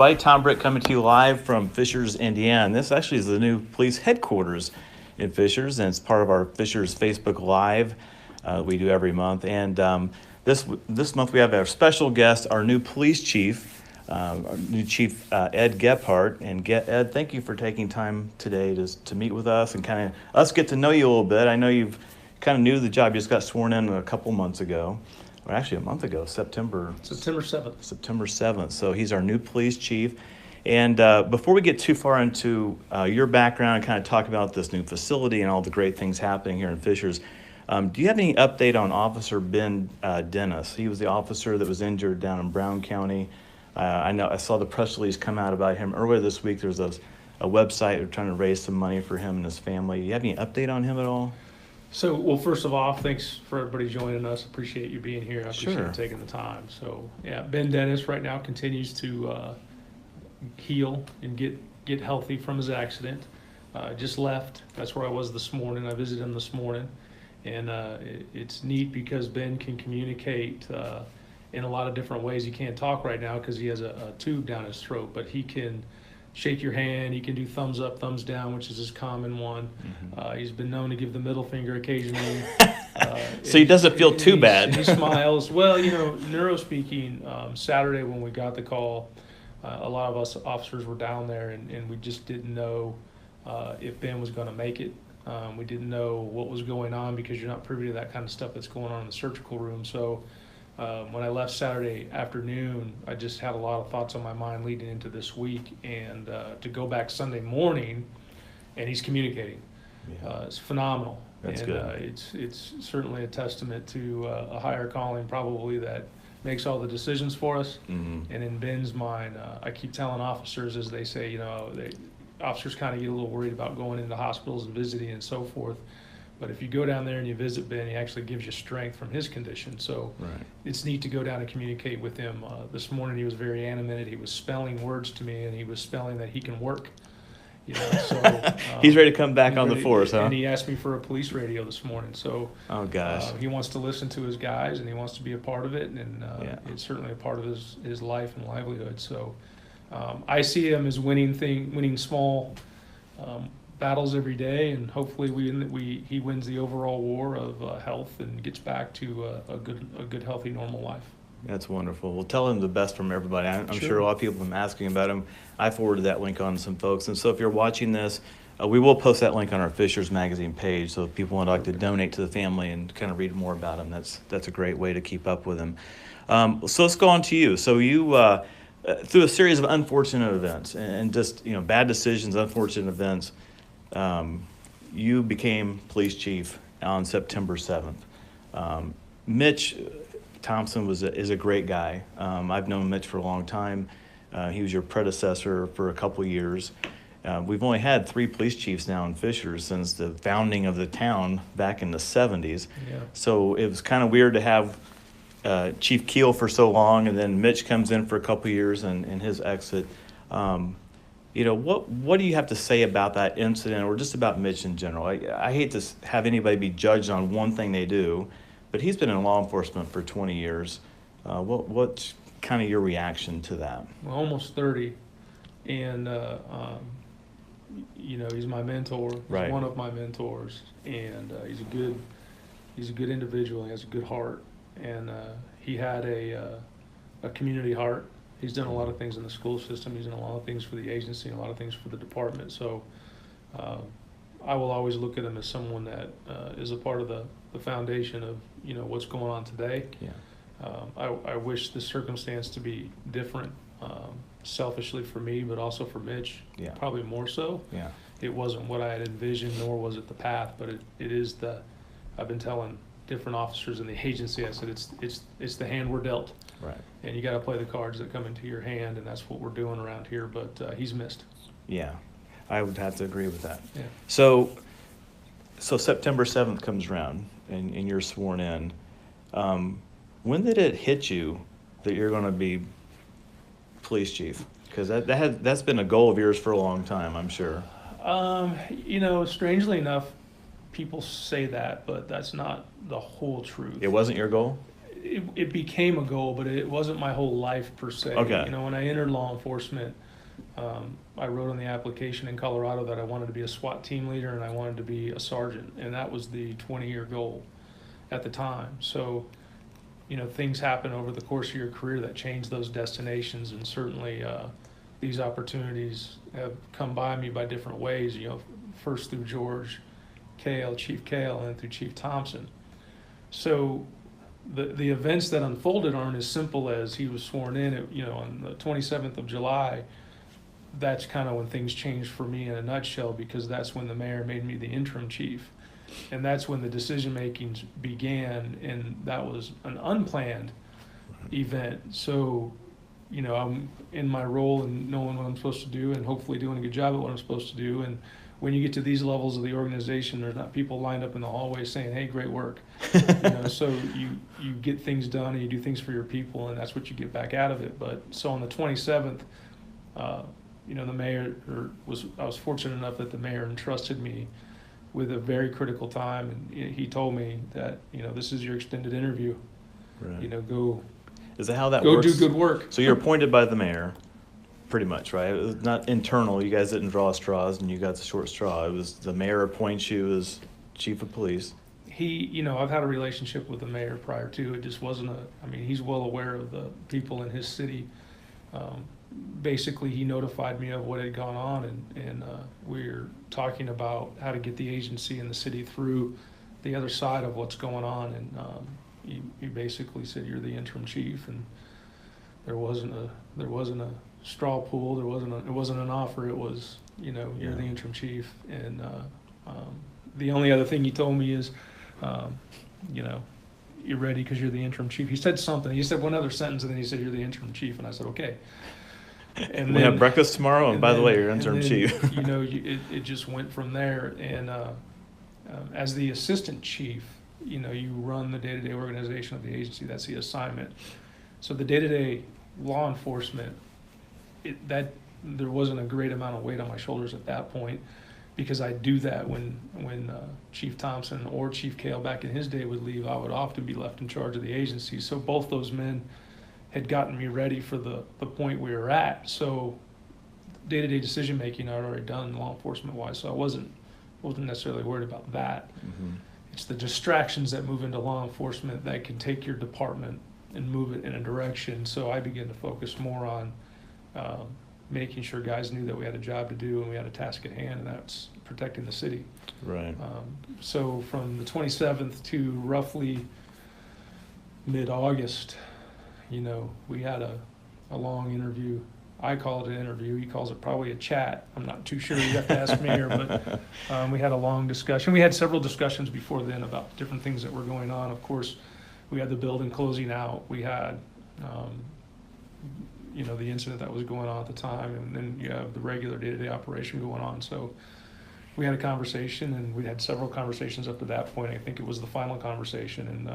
Hi, Tom Britt coming to you live from Fishers, Indiana. This actually is the new police headquarters in Fishers, and it's part of our Fishers Facebook Live we do every month. And this month we have our special guest, our new police chief, Ed Gebhart. And Ed, thank you for taking time today to meet with us and kind of us get to know you a little bit. I know you've kind of new to the job. You just got sworn in a couple months ago. Or actually a month ago, September 7th. September 7th. So he's our new police chief. And before we get too far into your background and kind of talk about this new facility and all the great things happening here in Fishers, do you have any update on Officer Ben Dennis? He was the officer that was injured down in Brown County. I know I saw the press release come out about him earlier this week. There's a website they're trying to raise some money for him and his family. Do you have any update on him at all? So, well, first of all, thanks for everybody joining us. Appreciate you being here. I appreciate Sure. you taking the time. So, yeah, Ben Dennis right now continues to heal and get healthy from his accident. Just left. That's where I was this morning. I visited him this morning. And it's neat because Ben can communicate in a lot of different ways. He can't talk right now because he has a tube down his throat, but he can shake your hand. He can do thumbs up, thumbs down, which is his common one. Mm-hmm. He's been known to give the middle finger occasionally. So he doesn't feel too bad. He smiles. Well, neuro speaking, Saturday when we got the call, a lot of us officers were down there, and we just didn't know if Ben was going to make it. We didn't know what was going on because you're not privy to that kind of stuff that's going on in the surgical room. So when I left Saturday afternoon, I just had a lot of thoughts on my mind leading into this week, and to go back Sunday morning, and he's communicating. Yeah. It's phenomenal. That's and, good. It's certainly a testament to a higher calling probably that makes all the decisions for us. Mm-hmm. And in Ben's mind, I keep telling officers, as they say, officers kind of get a little worried about going into hospitals and visiting and so forth. But if you go down there and you visit Ben, he actually gives you strength from his condition. So Right. It's neat to go down and communicate with him. This morning he was very animated. He was spelling words to me, and he was spelling that he can work. So He's ready to come back on the force, huh? And he asked me for a police radio this morning. So Oh gosh. he wants to listen to his guys, and he wants to be a part of it, and Yeah. it's certainly a part of his life and livelihood. So I see him as winning small battles every day, and hopefully he wins the overall war of health and gets back to a good healthy normal life. That's wonderful. Well, tell him the best from everybody. I'm Sure. sure a lot of people have been asking about him. I forwarded that link on to some folks. And so if you're watching this, we will post that link on our Fishers magazine page. So if people would like to donate to the family and kind of read more about him, that's a great way to keep up with him. So let's go on to you. So you, through a series of unfortunate events and just, bad decisions, unfortunate events, you became police chief on September 7th. Mitch Thompson is a great guy. I've known Mitch for a long time. He was your predecessor for a couple of years. We've only had 3 police chiefs now in Fishers since the founding of the town back in the 70s. Yeah. So it was kind of weird to have Chief Keel for so long, and then Mitch comes in for a couple of years and his exit. What do you have to say about that incident, or just about Mitch in general? I hate to have anybody be judged on one thing they do, but he's been in law enforcement for 20 years. What's kind of your reaction to that? Well, almost 30, and he's my mentor. He's Right. one of my mentors, and he's a good individual. He has a good heart, and he had a community heart. He's done a lot of things in the school system. He's done a lot of things for the agency and a lot of things for the department. So I will always look at him as someone that is a part of the foundation of what's going on today. Yeah. I wish the circumstance to be different, selfishly for me, but also for Mitch. Yeah. Probably more so. Yeah. It wasn't what I had envisioned, nor was it the path, but it is I've been telling different officers in the agency, I said it's the hand we're dealt. Right. And you got to play the cards that come into your hand, and that's what we're doing around here. But he's missed. Yeah, I would have to agree with that. Yeah. So September 7th comes around, and you're sworn in. When did it hit you that you're going to be police chief? Because that's been a goal of yours for a long time, I'm sure. Strangely enough, people say that, but that's not the whole truth. It wasn't your goal? It it became a goal, but it wasn't my whole life per se. Okay. You know, when I entered law enforcement, I wrote on the application in Colorado that I wanted to be a SWAT team leader and I wanted to be a sergeant, and that was the 20-year goal at the time. So, you know, things happen over the course of your career that change those destinations, and certainly these opportunities have come by me by different ways, you know, first through Chief Kale, and then through Chief Thompson. So the events that unfolded aren't as simple as he was sworn in, you know, on the 27th of July. That's kind of when things changed for me in a nutshell, because that's when the mayor made me the interim chief. And that's when the decision making began, and that was an unplanned event. So, you know, I'm in my role and knowing what I'm supposed to do and hopefully doing a good job at what I'm supposed to do. And when you get to these levels of the organization, there's not people lined up in the hallway saying, hey, great work. You know, so you get things done and you do things for your people, and that's what you get back out of it. But so on the 27th, you know, I was fortunate enough that the mayor entrusted me with a very critical time, and he told me that, you know, this is your extended interview. Right. You know, go. Is that how that go works? do good work. So you're appointed by the mayor, pretty much, right? It was not internal. You guys didn't draw straws, and you got the short straw. It was the mayor appoints you as chief of police. You know, I've had a relationship with the mayor prior to. It just wasn't I mean, he's well aware of the people in his city. Basically, he notified me of what had gone on, and we're talking about how to get the agency and the city through the other side of what's going on. And he basically said, "You're the interim chief," and there wasn't a straw poll. It wasn't an offer. It was, you know, you're the interim chief. And the only other thing he told me is, you know, you're ready because you're the interim chief. He said something. He said one other sentence, and then he said, "You're the interim chief," and I said, "Okay." And we have breakfast tomorrow, and by the way, you're interim chief. You know, it just went from there. And as the assistant chief, you know, you run the day-to-day organization of the agency. That's the assignment. So the day-to-day law enforcement, there wasn't a great amount of weight on my shoulders at that point, because I do that when Chief Thompson or Chief Kale back in his day would leave, I would often be left in charge of the agency. So both those men had gotten me ready for the point we were at. So day-to-day decision making I'd already done law enforcement wise, so I wasn't necessarily worried about that. Mm-hmm. It's the distractions that move into law enforcement that can take your department and move it in a direction. So I began to focus more on making sure guys knew that we had a job to do and we had a task at hand, and that's protecting the city. Right. So from the 27th to roughly mid-August, you know, we had a long interview. I call it an interview. He calls it probably a chat. I'm not too sure. You have to ask Mayor, but we had a long discussion. We had several discussions before then about different things that were going on. Of course, we had the building closing out. We had, you know, the incident that was going on at the time, and then you have the regular day-to-day operation going on. So we had a conversation, and we had several conversations up to that point. I think it was the final conversation, and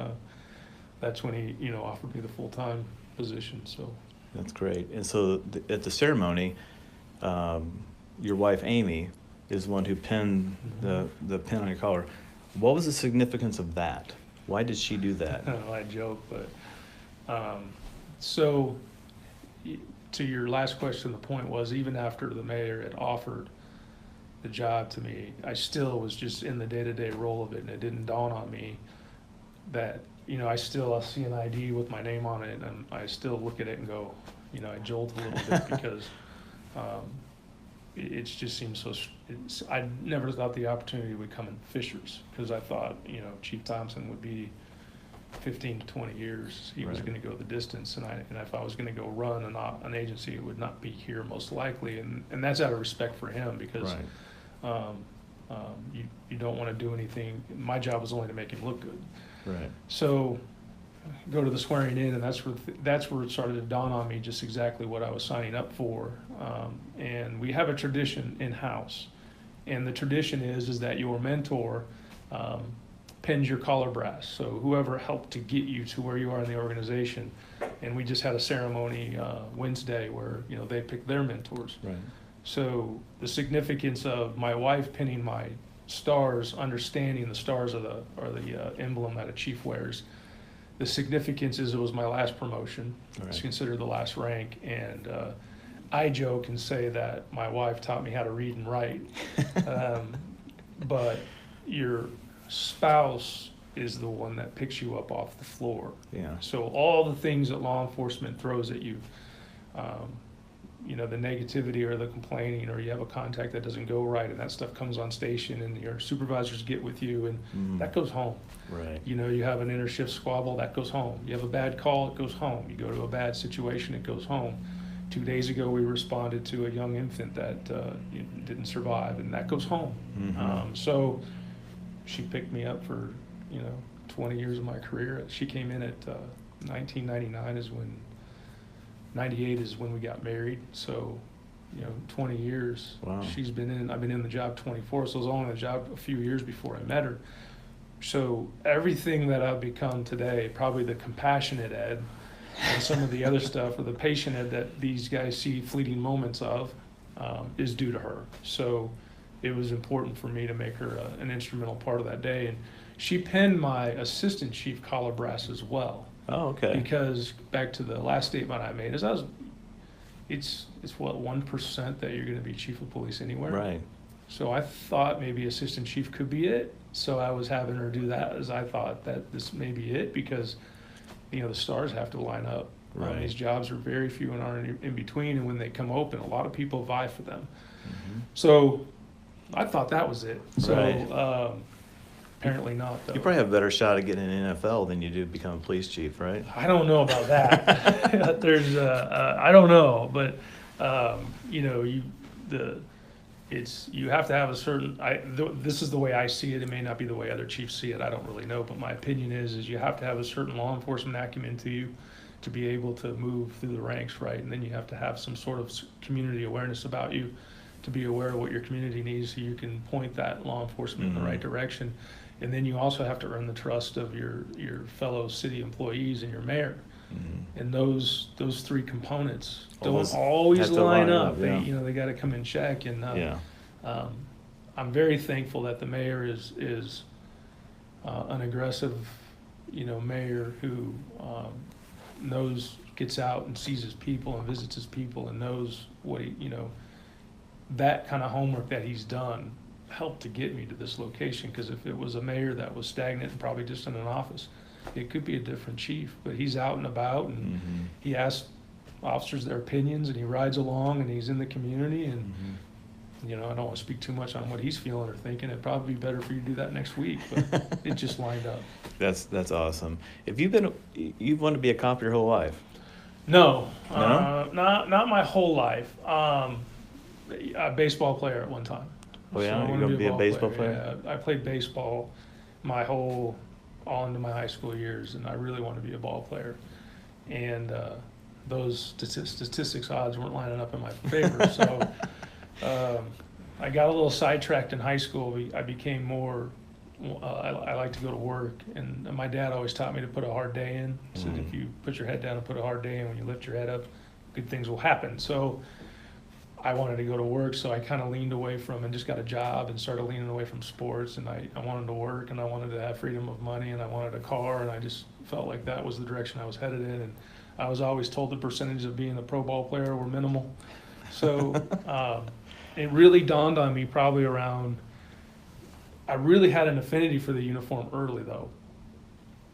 that's when he, you know, offered me the full-time position. So that's great. And so at the ceremony, your wife Amy is the one who pinned the pin on your collar. What was the significance of that? Why did she do that? I joke, but so to your last question, the point was, even after the mayor had offered the job to me, I still was just in the day-to-day role of it, and it didn't dawn on me that, you know, I see an ID with my name on it, and I still look at it and go, you know, I jolt a little bit because it just seems so. I never thought the opportunity would come in Fishers, because I thought, you know, Chief Thompson would be 15 to 20 years. He was going to go the distance, and if I was going to go run an agency, it would not be here most likely, and that's out of respect for him, because you don't want to do anything. My job was only to make him look good. Right. So go to the swearing in, and that's where it started to dawn on me just exactly what I was signing up for. And we have a tradition in-house, and the tradition is that your mentor pins your collar brass. So whoever helped to get you to where you are in the organization, and we just had a ceremony Wednesday where, you know, they picked their mentors. Right. So the significance of my wife pinning my stars, understanding the stars are the emblem that a chief wears, the significance is it was my last promotion. Right. It's considered the last rank, and I joke and say that my wife taught me how to read and write. But your spouse is the one that picks you up off the floor. Yeah. So all the things that law enforcement throws at you, you know, the negativity or the complaining, or you have a contact that doesn't go right, and that stuff comes on station, and your supervisors get with you, and that goes home. Right. You know, you have an intershift squabble, that goes home. You have a bad call, it goes home. You go to a bad situation, it goes home. 2 days ago, we responded to a young infant that didn't survive, and that goes home. So she picked me up for, 20 years of my career. She came in at 1999 is when, 98 is when we got married. So, 20 years. Wow. I've been in the job 24, so I was only in the job a few years before I met her. So everything that I've become today, probably the compassionate Ed, and some of the other stuff, or the patient Ed that these guys see fleeting moments of, is due to her. So it was important for me to make her an instrumental part of that day. And she penned my assistant chief collar brass as well. Oh, okay. Because back to the last statement I made, it's what, 1% that you're going to be chief of police anywhere. Right. So I thought maybe assistant chief could be it. So I was having her do that, as I thought that this may be it, because the stars have to line up. Right. These jobs are very few and are in between, and when they come open, a lot of people vie for them. So I thought that was it. So Right. Apparently not, though. You probably have a better shot at getting an NFL than you do become a police chief, right? I don't know about that. There's I don't know, but you have to have a certain. This is the way I see it. It may not be the way other chiefs see it. I don't really know, but my opinion is you have to have a certain law enforcement acumen to you to be able to move through the ranks, right? And then you have to have some sort of community awareness about you to be aware of what your community needs, so you can point that law enforcement in the right direction. And then you also have to earn the trust of your fellow city employees and your mayor. And those three components don't always line up. Yeah. They got to come in check. And I'm very thankful that the mayor is an aggressive, mayor who gets out and sees his people and visits his people and knows what that kind of homework that he's done helped to get me to this location. Because if it was a mayor that was stagnant and probably just in an office, it could be a different chief. But he's out and about, and he asks officers their opinions, and he rides along, and he's in the community. And I don't want to speak too much on what he's feeling or thinking. It'd probably be better for you to do that next week, but it just lined up. That's awesome. You've wanted to be a cop your whole life? No, No? Not my whole life. A baseball player at one time. Oh yeah, I you're wanted going to be a ball baseball player? Yeah, I played baseball all into my high school years, and I really wanted to be a ball player. And those statistics odds weren't lining up in my favor. So I got a little sidetracked in high school. I became more, I like to go to work. And my dad always taught me to put a hard day in. He said, if you put your head down and put a hard day in, when you lift your head up, good things will happen. So I wanted to go to work, so I kind of leaned away from and just got a job and started leaning away from sports. And I wanted to work, and I wanted to have freedom of money, and I wanted a car, and I just felt like that was the direction I was headed in. And I was always told the percentages of being a pro ball player were minimal. So it really dawned on me probably around, I really had an affinity for the uniform early, though.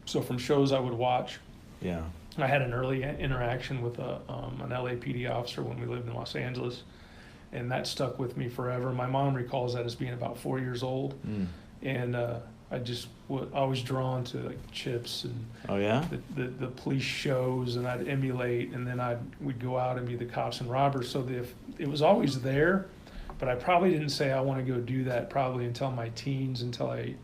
So from shows I would watch, I had an early interaction with an LAPD officer when we lived in Los Angeles, and that stuck with me forever. My mom recalls that as being about 4 years old, and I just was always drawn to like Chips and the police shows, and I'd emulate, and then we'd go out and be the cops and robbers. So it was always there, but I probably didn't say I want to go do that probably until my teens, until I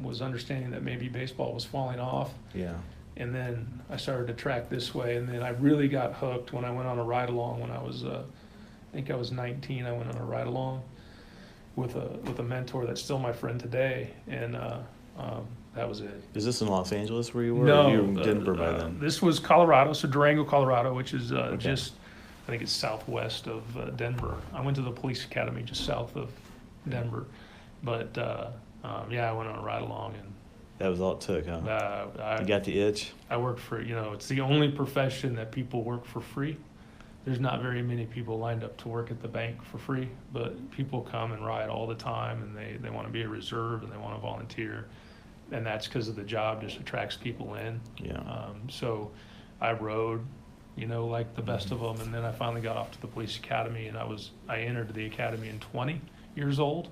was understanding that maybe baseball was falling off. Yeah. And then I started to track this way, and then I really got hooked when I went on a ride-along when I was, I think I was 19. I went on a ride-along with a mentor that's still my friend today, and that was it. Is this in Los Angeles where you were? No, or you were in Denver by then? This was Colorado, so Durango, Colorado, which is just, I think it's southwest of Denver. I went to the police academy just south of Denver, but I went on a ride-along, and That was all it took, huh? You got the itch? I worked for, it's the only profession that people work for free. There's not very many people lined up to work at the bank for free, but people come and ride all the time, and they want to be a reserve, and they want to volunteer. And that's because of the job just attracts people in. Yeah. So I rode, like the best of them. And then I finally got off to the police academy, and I entered the academy in 20 years old,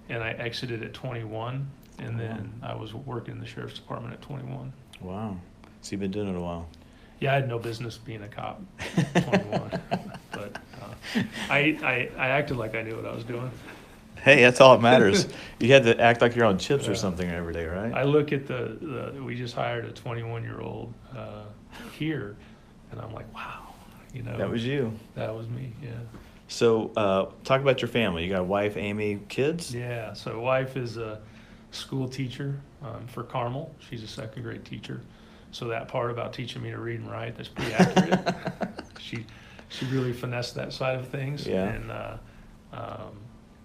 and I exited at 21. And then I was working in the sheriff's department at 21. Wow. So you've been doing it a while. Yeah, I had no business being a cop at 21. But I acted like I knew what I was doing. Hey, that's all that matters. You had to act like you're on chips or something every day, right? I look at we just hired a 21-year-old here, and I'm like, wow, That was you. That was me, yeah. So talk about your family. You got a wife, Amy, kids? Yeah, so wife is a school teacher for Carmel. She's a second grade teacher. So that part about teaching me to read and write, that's pretty accurate. She really finessed that side of things. Yeah. And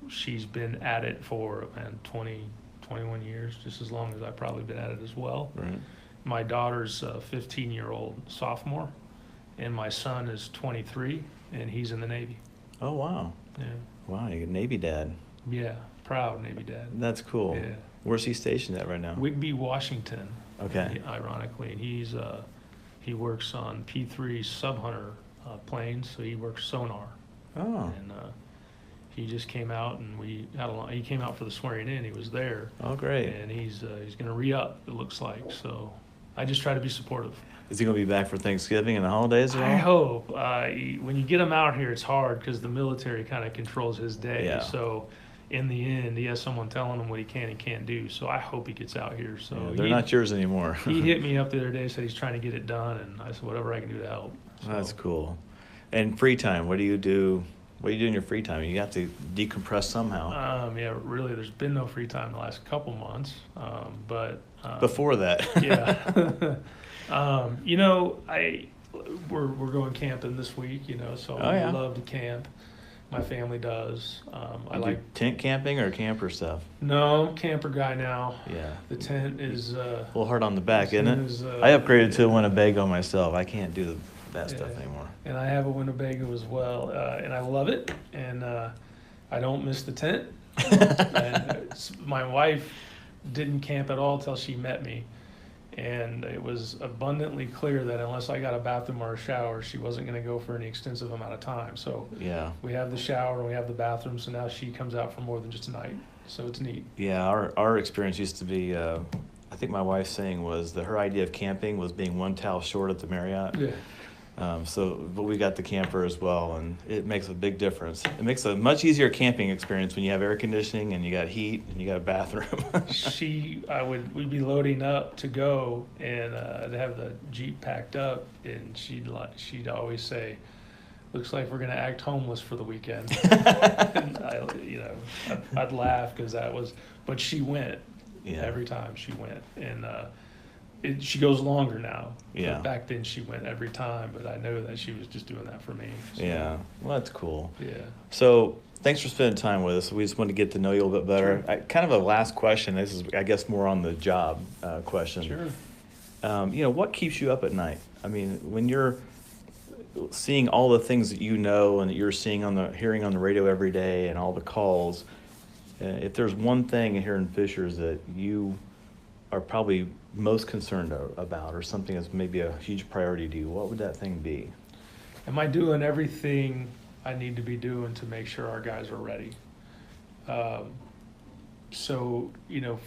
she's been at it for 21 years, just as long as I've probably been at it as well. Right. My daughter's a 15-year-old sophomore, and my son is 23, and he's in the Navy. Oh, wow. Yeah. Wow, you're a Navy dad. Yeah, proud Navy dad. That's cool. Yeah. Where's he stationed at right now? Whigby, Washington. Okay. Ironically, he works on P-3 sub-hunter planes, so he works sonar. Oh. And he just came out, and he came out for the swearing in. He was there. Oh, great. And he's going to re-up, it looks like. So I just try to be supportive. Is he going to be back for Thanksgiving and the holidays at all? I hope. When you get him out here, it's hard because the military kind of controls his day. Yeah. So in the end, he has someone telling him what he can and can't do. So I hope he gets out here. So Yeah, they're not yours anymore. He hit me up the other day, said he's trying to get it done, and I said whatever I can do to help. So, That's cool. And free time, what do you do? What do you do in your free time? You have to decompress somehow. Yeah, really, there's been no free time the last couple months, but Before that. yeah. We're going camping this week, so I love to camp. My family does. I You like do tent camping or camper stuff? No, I'm a camper guy now. Yeah. The tent is A little hard on the back, isn't it? is, I upgraded to a Winnebago myself. I can't do that stuff anymore. And I have a Winnebago as well, and I love it. And I don't miss the tent. And my wife didn't camp at all till she met me. And it was abundantly clear that unless I got a bathroom or a shower, she wasn't going to go for any extensive amount of time. So Yeah. we have the shower and we have the bathroom, so now she comes out for more than just a night. So it's neat. Yeah, our experience used to be, I think my wife's saying was that her idea of camping was being one towel short at the Marriott. Yeah. But we got the camper as well, and it makes a big difference. It makes a much easier camping experience when you have air conditioning and you got heat and you got a bathroom. We'd be loading up to go, and to have the Jeep packed up, and she'd always say, "Looks like we're gonna act homeless for the weekend." And I'd laugh because but she went. Yeah. Every time she went, and she goes longer now. Yeah. But back then she went every time, but I know that she was just doing that for me. So, Yeah, well, that's cool. Yeah. So thanks for spending time with us. We just wanted to get to know you a little bit better. Sure. Kind of a last question. This is, I guess, more on the job question. Sure. What keeps you up at night? I mean, when you're seeing all the things that you know and that you're hearing on the radio every day and all the calls, if there's one thing here in Fishers that you are probably most concerned about, or something that's maybe a huge priority to you, what would that thing be? Am I doing everything I need to be doing to make sure our guys are ready? So,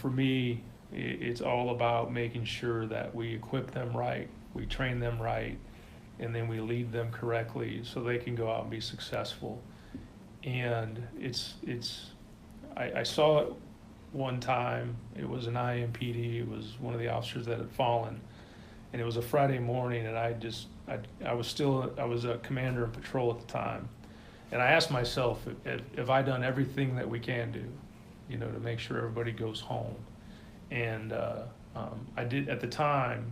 for me, it's all about making sure that we equip them right, we train them right, and then we lead them correctly so they can go out and be successful. And I saw it one time. It was an IMPD. It was one of the officers that had fallen, and it was a Friday morning, and I was a commander in patrol at the time, and I asked myself, have I done everything that we can do, to make sure everybody goes home? And I did at the time.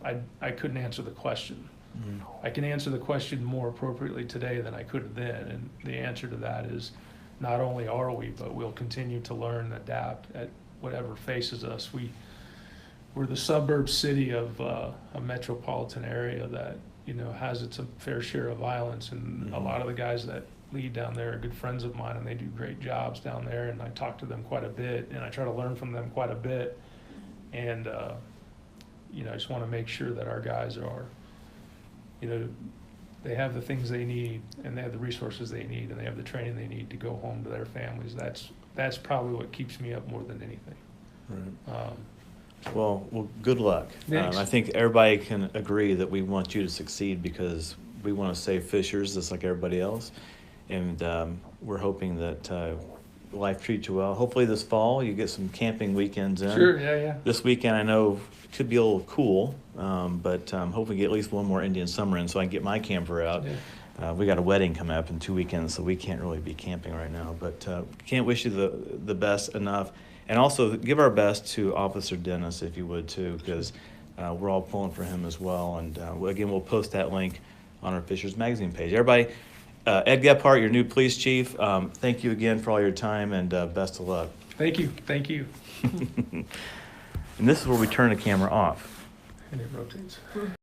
I couldn't answer the question. Mm-hmm. I can answer the question more appropriately today than I could then, and the answer to that is, not only are we, but we'll continue to learn and adapt at whatever faces us. we're the suburb city of a metropolitan area that, you know, has its fair share of violence, and a lot of the guys that lead down there are good friends of mine, and they do great jobs down there, and I talk to them quite a bit, and I try to learn from them quite a bit, and you know, I just want to make sure that our guys are, you know, they have the things they need, and they have the resources they need, and they have the training they need to go home to their families. That's probably what keeps me up more than anything. Right. Well, good luck. Thanks. I think everybody can agree that we want you to succeed because we want to save Fishers just like everybody else. And we're hoping that life treats you well. Hopefully this fall you get some camping weekends in. Sure, yeah. This weekend I know it could be a little cool, but hopefully get at least one more Indian summer in so I can get my camper out. Yeah. We got a wedding coming up in 2 weekends, so we can't really be camping right now. But can't wish you the best enough. And also give our best to Officer Dennis, if you would, too, because we're all pulling for him as well. And again, we'll post that link on our Fishers Magazine page. Everybody, Ed Gebhart, your new police chief, thank you again for all your time, and best of luck. Thank you. Thank you. And this is where we turn the camera off. And it rotates.